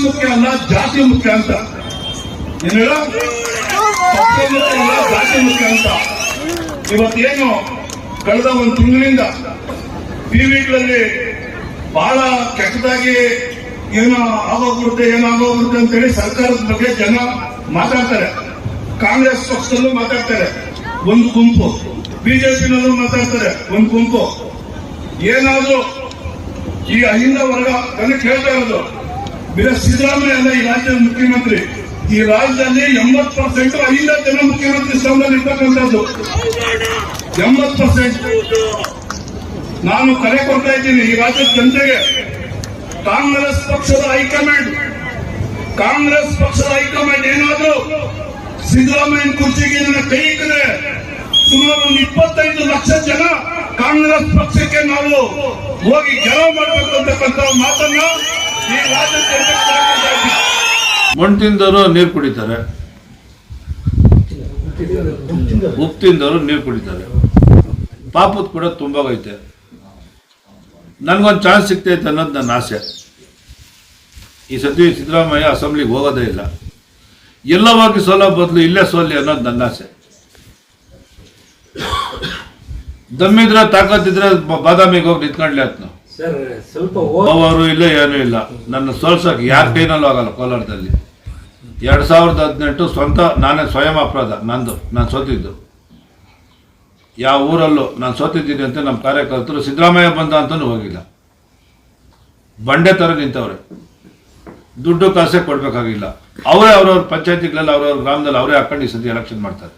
ಮುಖ್ಯ ಅಲ್ಲ, ಜಾತಿ ಮುಖ್ಯ ಅಂತ. ಏನಿಲ್ಲ, ಪಕ್ಷ ಮುಖ್ಯ ಅಲ್ಲ, ಜಾತಿ ಮುಖ್ಯ ಅಂತ. ಇವತ್ತೇನು ಕಳೆದ ಒಂದು ತಿಂಗಳಿಂದ ಟಿವಿಗಳಲ್ಲಿ ಬಹಳ ಕೆಟ್ಟದಾಗಿ ಏನೋ ಆಗೋಗ್ಬಿಡುತ್ತೆ ಅಂತೇಳಿ ಸರ್ಕಾರದ ಬಗ್ಗೆ ಜನ ಮಾತಾಡ್ತಾರೆ. ಕಾಂಗ್ರೆಸ್ ಪಕ್ಷದಲ್ಲೂ ಮಾತಾಡ್ತಾರೆ ಒಂದು ಗುಂಪು, ಬಿಜೆಪಿನಲ್ಲೂ ಮಾತಾಡ್ತಾರೆ ಒಂದು ಗುಂಪು. ಏನಾದ್ರೂ ಈಗ ಅಹಿಂದ ವರ್ಗ ನನಗೆ ಕೇಳ್ತಾ ಇರೋದು, ಬೇರೆ ಸಿದ್ದರಾಮಯ್ಯ ಅಲ್ಲ ಈ ರಾಜ್ಯದ ಮುಖ್ಯಮಂತ್ರಿ. ಈ ರಾಜ್ಯದಲ್ಲಿ 80% ಅಹಿಂದ ಜನ ಮುಖ್ಯಮಂತ್ರಿ ಸ್ಥಾನದಲ್ಲಿ ಇರ್ತಕ್ಕಂಥದ್ದು. 80%. ನಾನು ಕರೆ ಕೊಡ್ತಾ ಇದ್ದೀನಿ ಈ ರಾಜ್ಯದ ಜನತೆಗೆ. ಕಾಂಗ್ರೆಸ್ ಪಕ್ಷದ ಹೈಕಮಾಂಡ್ ಏನಾದ್ರೂ ಸಿದ್ದರಾಮಯ್ಯ ಕುರ್ಚಿಗೆ ಕೈ ಇಕ್ಕರೆ ಸುಮಾರು 25 ಲಕ್ಷ ಜನ ಕಾಂಗ್ರೆಸ್ ಪಕ್ಷಕ್ಕೆ ನಾವು ಹೋಗಿ ಗೆಲುವು ಮಾಡಬೇಕು ಅಂತಕ್ಕಂಥ ಮಾತನ್ನ ಈ ರಾಜ್ಯದ ಜನತೆ. ಮಣ್ಣು ತಿಂದವರು ನೀರು ಕುಡಿತಾರೆ, ಉಪ್ಪು ತಿಂದವರು ನೀರು ಕುಡಿತಾರೆ. ಪಾಪದ ಕೂಡ ತುಂಬಾಗೈತೆ. ನನಗೊಂದು ಚಾನ್ಸ್ ಸಿಗ್ತೈತೆ ಅನ್ನೋದು ನನ್ನ ಆಸೆ. ಈ ಸತಿ ಸಿದ್ದರಾಮಯ್ಯ ಅಸೆಂಬ್ಲಿಗೆ ಹೋಗೋದೇ ಇಲ್ಲ, ಎಲ್ಲವಾಗಿ ಸೋಲೋ ಬದಲು ಇಲ್ಲೇ ಸೋಲಿ ಅನ್ನೋದು ನನ್ನ ಆಸೆ. ದಮ್ಮಿದ್ರೆ ತಾಕತ್ತಿದ್ರೆ ಬಾದಾಮಿಗೆ ಹೋಗಿ ನಿಂತ್ಕೊಂಡ್ಲಿ ಅಂತ ಅವರು ಇಲ್ಲ, ಏನೂ ಇಲ್ಲ. ನನ್ನ ಸೋಲ್ಸಕ್ಕೆ ಯಾರ ಕೈನಲ್ಲೂ ಆಗಲ್ಲ. ಕೋಲಾರದಲ್ಲಿ 2018 ಸ್ವಂತ ನಾನೇ ಸ್ವಯಂ ಅಪರಾಧ ನಂದು. ನಾನು ಸೋತಿದ್ದು ಯಾವ ಊರಲ್ಲೂ ನಾನು ಸೋತಿದ್ದೀನಿ ಅಂತ ನಮ್ಮ ಕಾರ್ಯಕರ್ತರು ಸಿದ್ದರಾಮಯ್ಯ ಬಂದ ಅಂತಲೂ ಹೋಗಿಲ್ಲ. ಬಂಡೆ ಥರ ನಿಂತವ್ರೆ. ದುಡ್ಡು ಕಾಸೆ ಕೊಡಬೇಕಾಗಿಲ್ಲ. ಅವರೇ ಅವ್ರವ್ರ ಪಂಚಾಯತಿಗಳಲ್ಲಿ ಅವ್ರವ್ರ ಗ್ರಾಮದಲ್ಲಿ ಅವರೇ ಹಾಕೊಂಡು ಈ ಸತಿ ಎಲೆಕ್ಷನ್ ಮಾಡ್ತಾರೆ.